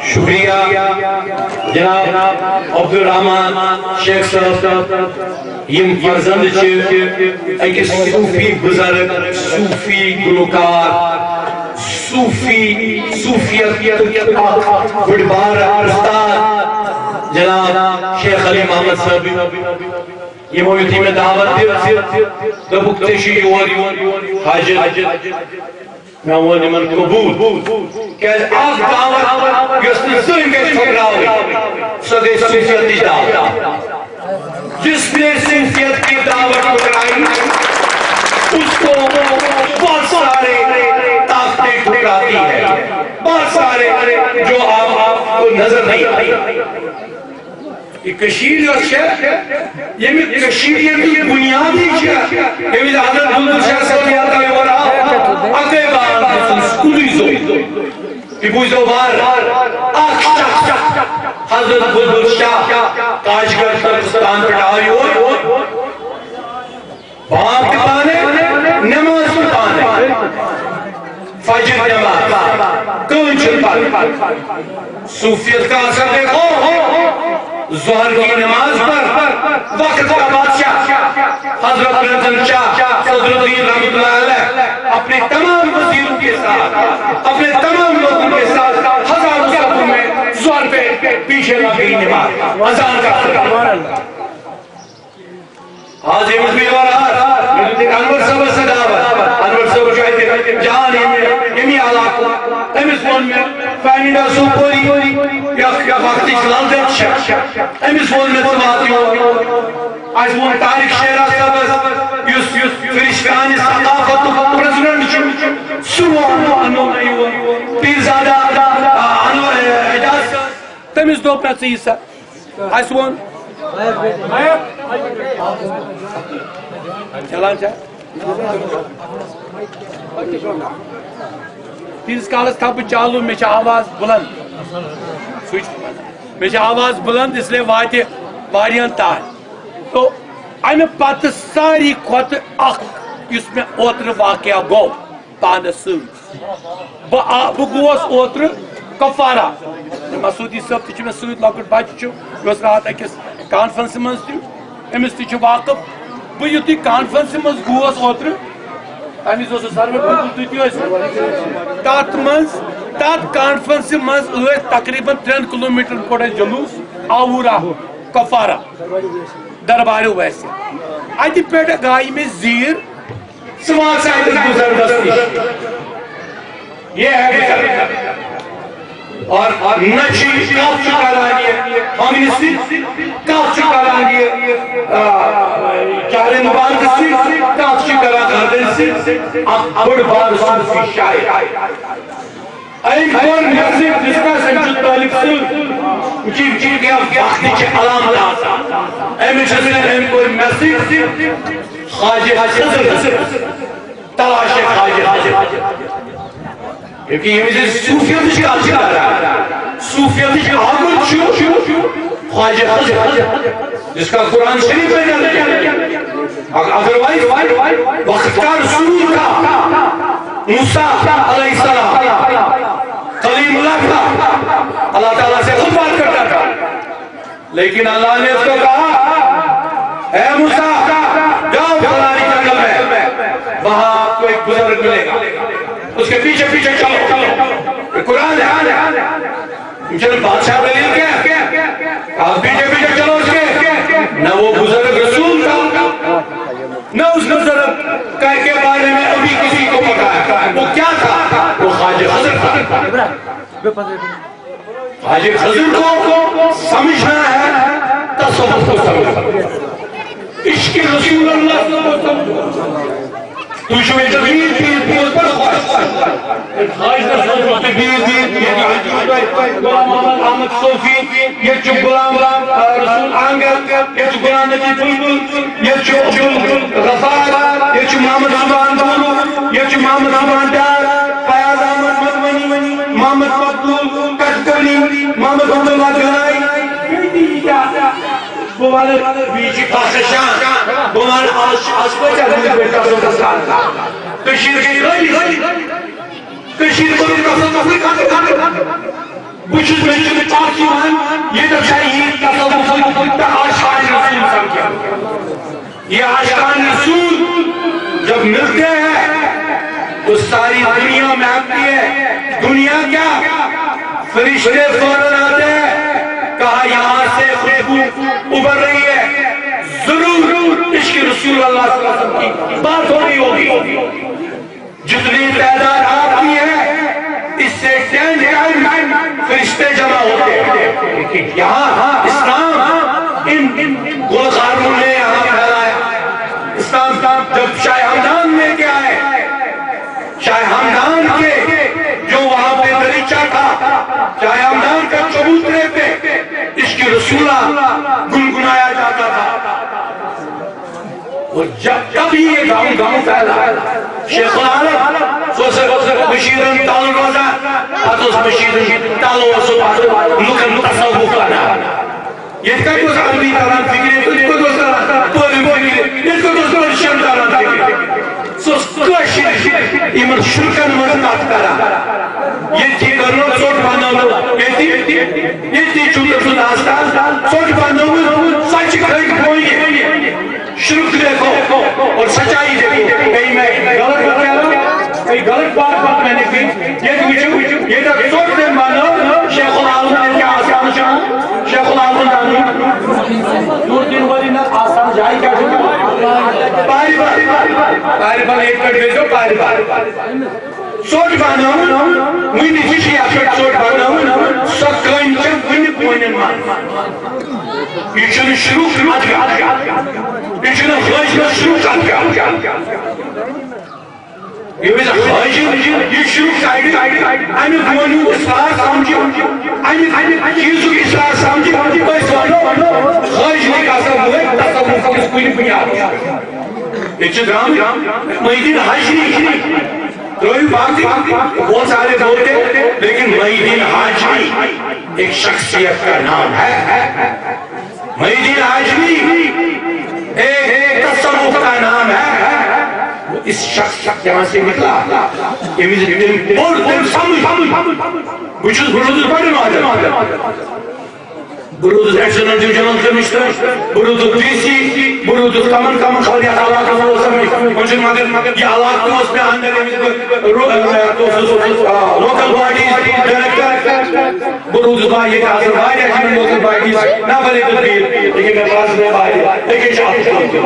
شکریہ جناب عبدالرحمان شیخ صاحب یم فرزند اکس صوفی بزرگ صوفی گلوکار صوفیت بڑبار استاد جناب شیخ علی محمد صاحب یمو یتھی میں دعوت دبک تشی یور حاجت میں وہ نمن قبول کہ آگ دعوت یسن سن کے ٹھکراوی سدے صوفیت دعوت جس نے صوفیت کی دعوت ٹھکرائی اس کو بہت سارے طاقتیں ٹھکراتی ہے بہت سارے جو آپ کو نظر نہیں آئی یہ کشیر جو شہر یہ میں کشیر کی بنیادی شہر یہ بھی حضرت بلدر شاہ سبیات کا یورا اگے بار سکولیزو یہ بوزو بار حضرت بلدر شاہ کاشگر ترکستان پر آئی ہوئی باپ کے پانے نماز کے پانے فجر نماز کنچن پر صوفیت کا اثر دیکھو ظہر کی نماز پر وقت کا بادشاہ حضرت رضن شاہ صدر الدین رحمت اللہ علیہ اپنے تمام وزیروں کے ساتھ اپنے تمام لوگوں کے ساتھ ہزار صفوں میں ظہر پہ پیچھے لگ گئی نماز اذان کا حاضر مزمیر وارہار انور صاحب سے دعوت انور صاحب جو ہے جہاں یمی علاقہ امیس ون میں فائنڈا سوپوری یا وقتی خلال دیت شک امیس ون میں سماتی ہو آج ون تاریخ شہرہ صاحب یس فرشتانی ثقافت پرزنٹ سنو انو نہیں ہوا پیر زادہ انو اجاز تمیس دو پہ سیسا آج ون چلان چاہ تیس کالس تھا بہ چالو میں آواز بلند میں آواز بلند اس لیے واتے واریان تار تو امہ پتہ ساری کھت اخ اس میں اوتر واقعہ گو پانس بہ گوس اوتر کفارہ مسعودی صاحب تہ میں سۭتۍ لۄکُٹ بچہ چھُ یہِ اوس راتھ أکِس کانفرنس مز امس تہ واقف بہ یتھ کانفرنس مز گوس اوتر امس سروے تت کانفرنس مز تقریباً 3 کلومیٹر کوڑ جلوس آوورہ کپوارہ دربار ویسے ات پہ گائی میں زیر سماج سائنس بزرگس یہ ہے اور نچی کب چکران یہ کمیونسٹ کب چکران یہ چارے مبارک سے کب چکران گردن سے بڑ بار صوفی شاعر ایک اور میوزک جس کا سمجھو طالب سے چیف کے وقت کے علامت آتا ایم کوئی میوزک خواجہ خضر تلاش خواجہ خضر کیونکہ یہ مجھے صوفیت کی آجی کر رہا ہے صوفیت کی آگل خواجہ خضر جس کا قرآن شریف میں جانے ادروائز وقت کا رسول کا موسیٰ علیہ السلام کلیم اللہ کا اللہ تعالیٰ سے خود بات کرتا تھا لیکن اللہ نے اس کو کہا اے موسیٰ جاؤ فلانی جنگل میں وہاں آپ کو ایک بزرگ ملے گا اس کے پیچھے پیچھے چلو قرآن ہے چلو بادشاہ دلیل کیا آپ پیچھے پیچھے چلو اس کے نہ وہ بزرگ رسول تھا نہ اس بزرگ کے بارے میں ابھی کسی کو پتا ہے وہ کیا تھا وہ خواجہ خضر تھا خواجہ خضر کو سمجھنا ہے تصوف کو سمجھنا عشق رسول اللہ کو سمجھنا تجھو جبیر پر خواہش غلام احمد صوفی یہ چو غلام رسول آنگر یہ چو غلام نبی بلبل یہ چو غفار یہ چو محمد زبان دولو یہ چو محمد زبان دار فیاض احمد مدونی محمد مقبول کٹکلی محمد عبداللہ گنائی بوالے بیچی پاسشان بوالے آسپچہ بیچی بیٹا سوکستان کشیر کی رئی کشیر کو بچھت بیچی میں چاکی وہاں یہ جب چاہیے تصوف آشکان رسول سمجھا یہ آشکان رسول جب ملتے ہیں تو ساری دنیا میں آتی ہے دنیا کیا فرشتے فوراً آتے ہیں کہا یہاں سے خوشبو ابھر رہی ہے ضرور عشق رسول اللہ صلی اللہ علیہ وسلم کی بات ہو رہی ہوگی جتنی تعداد آپ کی ہے اس سے 10 ٹائم فرشتے جمع ہوتے ہیں یہاں اسلام ان گلخاروں نے یہاں پھیلایا اسلام جب شاہ ہمدان میں کیا ہے شاہ ہمدان کے جو وہاں پہ دریچہ تھا شاہ ہمدان کا چبوترے پہ عشق رسولہ گنگنایا جاتا تھا اور جب ہی یہ گاؤں پھیلا شیخ العالم بشیرن تعلق روزہ حضرت بشیرن تعلق روزہ لکن تصوف کرنا یہ کئی دوست عربی داران فکرے یہ کوئی دوست پولی فکرے یہ کوئی دوست شر داران فکرے سوس کوشش ایمن شرکن مزنات کرا یہ تھی کرنو سوٹ بانو یہ تھی چوکر سن آستان سوٹ بانو سچ کھائی کوئی شرک دیکھو اور سچائی دیکھو کہیں میں غلط بات کہہ رہا ہوں کئی غلط بات میں نے کی یہ جب سوٹ دن بانو شیخ العالم نے کیا آسان شاہ شیخ العالم دانو نور دن والی نہ آسان جائی کیا چھوٹا پاری بار ایک کٹ بیجو پاری بار سوٹ بانو مجھے نیچی آفر سوٹ بانو سب کائن چم ونی پوینن مان یہ چنو شروع کرد گیا یہ چنو خواہش میں شروع کرد گیا یہ ویسا خواہش یہ شروع کرد گیا آئین دوانو اصلاح سامجھے آئین چیزوں کی اصلاح سامجھے بس وانو خواہش نہیں کاسا ہوئے تصوف کس کوئی نہیں پنیا یہ چن رام مہدین حج نہیں روئی باقی بہت سارے بولتے لیکن مہدین حاجی ایک شخصیت کا نام ہے مہدین حاجی ایک تصوف کا نام ہے اس شخص جہاں سے نکلا یہ مجھے بہت سمجھ بچھت بڑھنے آدم Buruduz excellent journal demişler. Buruduz DC, buruduz kaman kalıyat alakası olsa mı? Onun magar ye alakası olsa mı? Local bodies, director, buruduz var ye hazır var ya kimin local bodies ne böyle değil. Lekin ben bazı ne var ya. Lekin şahit kaldım.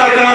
17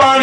5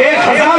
1000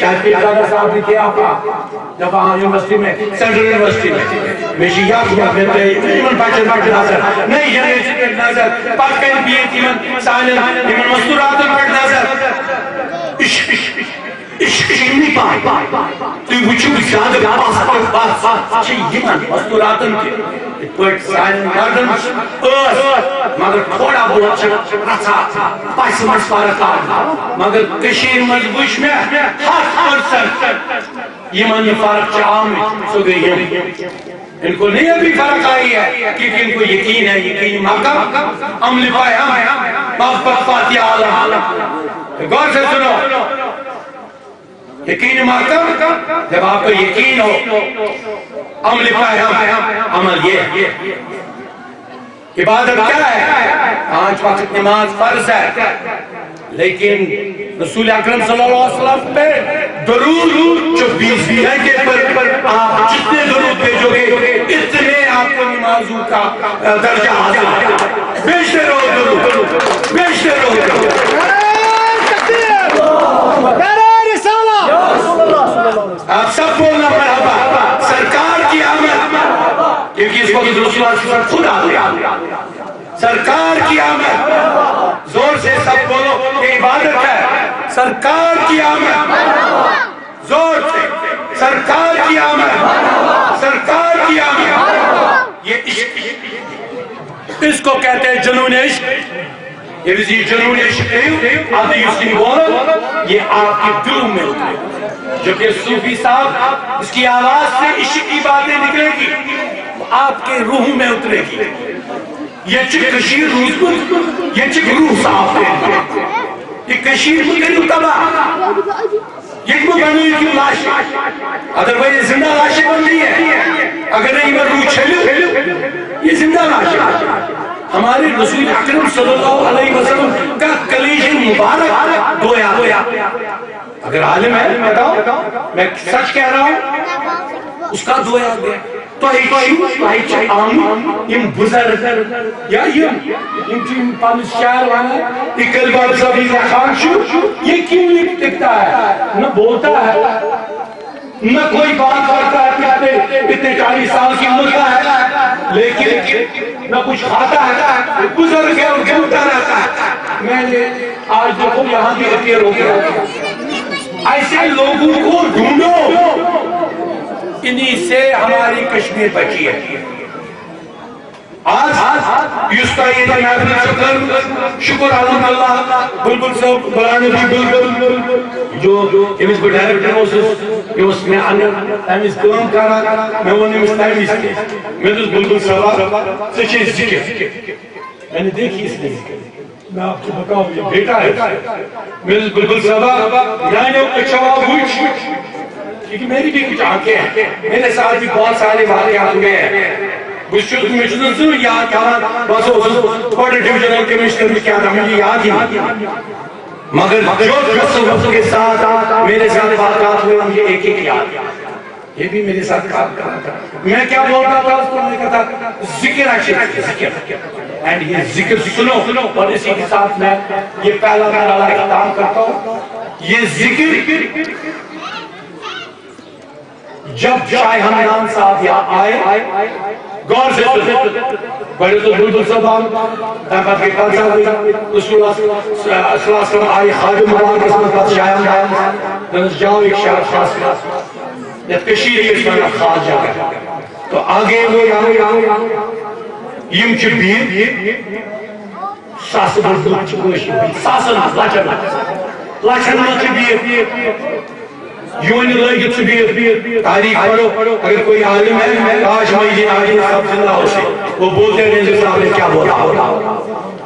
شاید پیرزادہ صاحب نے کیا جب وہاں university میں central university میں شیعہ کیا پھرتے ایمن بچن بچن نظر نہیں جنریشن پر نظر پت کن بیت ایمن سائنل ایمن مستوراتن پر نظر عشق نہیں پائے تو وچھو زیادہ بات چھ ایمن مستوراتن کی پٹ سائنل مردن مگر تھوڑا بہت رچا پیسہ مس فرق مگر کشیر مز وچھ میں 100% ایمان یہ فرق عام سو گئی ہے ان کو نہیں ابھی فرق آئی ہے کیونکہ ان کو یقین ہے یقین محکم عمل پائے ہم محبت فاتحہ عالم غور سے سنو یقین محکم جب آپ کو یقین ہو عمل پائے ہم عمل یہ عبادت کیا ہے 5 وقت نماز فرض ہے لیکن رسول اکرم صلی اللہ علیہ وسلم پہ درود جو 20 گھنٹے پر آپ جتنے درود بھیجو گے اتنے آپ کو نمازوں کا درجہ حاصل ہے بیچتے رہو درود بیچتے رہو درود آپ سب بولنا مرحبا سرکار کی آمد کیونکہ اس کو رسول اللہ صلی اللہ علیہ وسلم خود آگے سرکار کی آمد زور سے سب بولو یہ عبادت ہے سرکار کی آمد زور سے سرکار کی آمد سرکار کی آمد یہ عشق اس کو کہتے ہیں جنون عشق یہ جنون عشق آدھی اس کی بولو یہ آپ کے دل میں اترے جو کہ صوفی صاحب اس کی آواز سے عشق کی باتیں نکلے گی آپ کے روح میں اترے گی یہ چک کشیر روح یہ چک روح صاحب ہے یہ کشیر مکرم تباہ یہ بنوی کی لاش اگر وہ یہ زندہ لاشیں بن رہی ہے اگر نہیں وہ روح چھلو یہ زندہ لاش ہے ہمارے رسول اکرم صلی اللہ علیہ وسلم کا کلیج مبارک دویا اگر عالم ہے بتاؤ میں سچ کہہ رہا ہوں اس کا دویا گیا تو ایک عام یم بزرگ یا یم چیم پانس شہر وانا اکل بار سبھی خان شو یہ کیوں لکھتا ہے نہ بولتا ہے نہ کوئی بات کرتا ہے اتنے 40 سال کی عمر کا ہے لیکن نہ کچھ کھاتا ہے بزرگ ہے اور گھومتا رہتا ہے میں نے آج دیکھو یہاں بھی اکیر ہو گیا ایسے لوگوں کو ڈھونڈو انہی سے ہماری کشمیر بچی ہے آج یوسطائی محفل شکر شکر الحمدللہ بلبل صاحب بلانے بھی بلبل جو امس کو ڈائریکٹر اس میں امس کام کرا میں وہ امس تیمیز کے میں تو بلبل صاحب سے چیز ذکر میں نے دیکھی اس نے میں آپ کو بتاؤں یہ بیٹا ہے میں تو بلبل صاحب یعنی اچھواب ہوئی کیونکہ میری بھی کچھ آنکھیں ہیں میرے ساتھ بھی بہت سارے واقعات ہوئے ہیں بشت کمیشنر سے یاد کیا بس بڑے ڈیویژنل کمیشنر میں کیا تھا مجھے یاد ہی مگر جو کے ساتھ میرے ساتھ واقعات ہوئے مجھے ایک ایک یاد یہ بھی میرے ساتھ کام کرنا تھا میں کیا بول رہا تھا اس کو میں کہتا ذکر اچھے ذکر اینڈ یہ ذکر سنو اور اسی کے ساتھ میں یہ پہلا میرا اختتام کرتا ہوں یہ ذکر جب شاہ ہمدان صاحب یہاں آئے غور سے بڑے تو بلبل صاحب احمد کے کال صاحب رسول اللہ صلی اللہ علیہ وسلم آئی خادم مبارک اسمت بات شاہ ہمدان دنس جاؤ ایک شاہ خاص یہ کشیر کے اسمت خاص جاگا تو آگے وہ یہاں یم چھ بیر ساس بردو چکوشی ساسن لچن چھ بیر یونی لگت سے بھی تاریخ پڑھو اگر کوئی عالم ہے کاش مجھے عالم صاحب زندہ ہو سے وہ بولتے ہیں نظر صاحب نے کیا بولا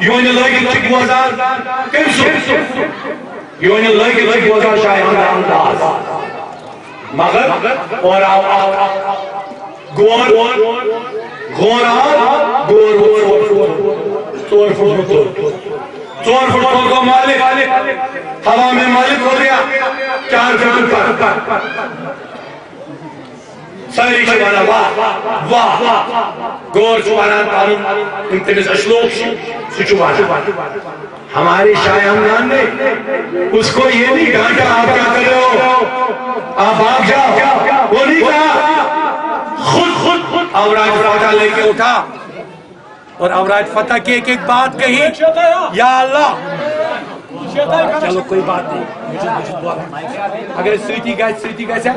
یونی لگت سے گوزار کم سو یونی لگت سے گوزار شاہ ہمدان داز مگر اور گور ژور فٹ کو مالک ہوا میں مالک ہو گیا 4 فٹ پر ساری چوانا واہ گور چوانا انتمیز اشلوک سچوانا ہمارے شاہ ہمدان نے اس کو یہ نہیں ڈانٹا آپ کیا کر رہے ہو آپ بھاگ جاؤ، وہ نہیں کہا، خود اوراج فتح لے کے اٹھا اور اوراج فتح کی ایک بات کہی، یا اللہ چلو کوئی بات نہیں، اگر سریتی گیس ہے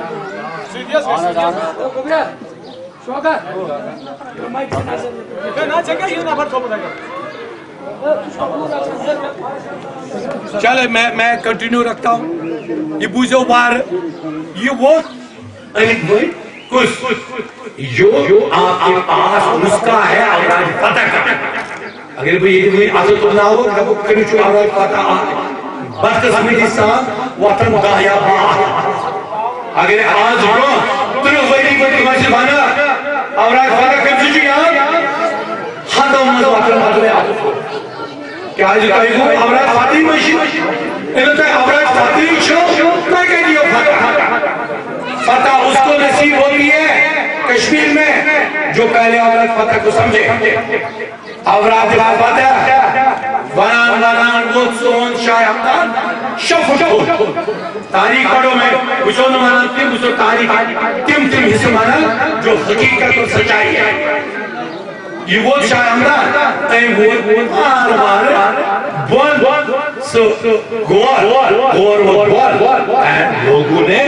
چلے میں کنٹینیو رکھتا ہوں. یہ بوجھو بار یہ وہ جو آپ کے پاس نسخہ ہے اوراج فتح کا، اگر کوئی عادت نہ ہو تو کبھی چھو اوراج فتح بدقسمتی سان وطن دایا اگر آج برو ترو ویری کو تماشا بنا اوراج فتح کم سے یاد ختم مز وطن بدلے کیا جو کہیں گو اوراج فتح مشی انہوں تک اوراج فتح چھو میں کہہ دیو فتح اس کو نصیب ہوتی ہے کشمیر میں جو پہلے اوراج فتح کو سمجھے. اوراج فتح ونان گوت سون شاہ ہمدان شف تاریخ پڑھو میں بچو نمانا تم بچو تاریخ تم حصہ مانا جو حقیقت اور سچائی ہے. یہ وہ شاہ ہمدان تیم بول بول سو گور لوگوں نے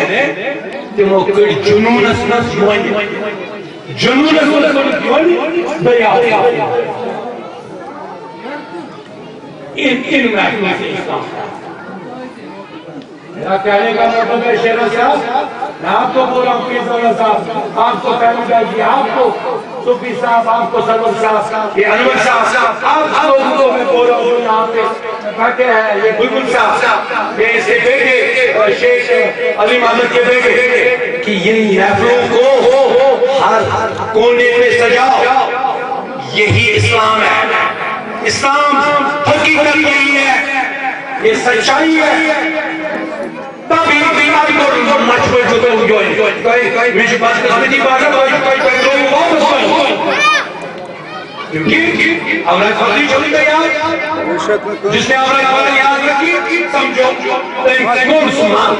تمو کڑ جنونس نس مونی جنونس مونی دیا ان محکمہ سے اسلام. میرا کہنے کا مطلب ہے شیرہ صاحب، میں آپ کو بول رہا ہوں فیض صاحب، آپ کو پہلے جی، آپ کو صوفی صاحب، آپ کو سرور صاحب، یہ انور صاحب، آپ لوگوں کو میں بول رہا ہوں یہاں پہ بیٹھے ہیں یہ بلبل صاحب، یہ اس کے بیٹے شیخ علی محمد کے بیٹے کہ یہ محفلوں کو ہر کونے میں سجاؤ. یہی اسلام ہے. اسلام حقیقت یہی ہے، یہ سچائی ہے. تبھی بیماری کو مشور جو کہ ہوئی مجھے بات قسمتی بات ہے لوگ واپس کرو کیونکہ اوراج فتح چھوڑی گئی یاد جس نے اوراج فتح یاد رکھی سمجھو کون سمان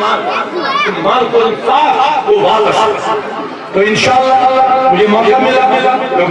مال کو صاف وہ واپس. تو انشاءاللہ مجھے موقع ملا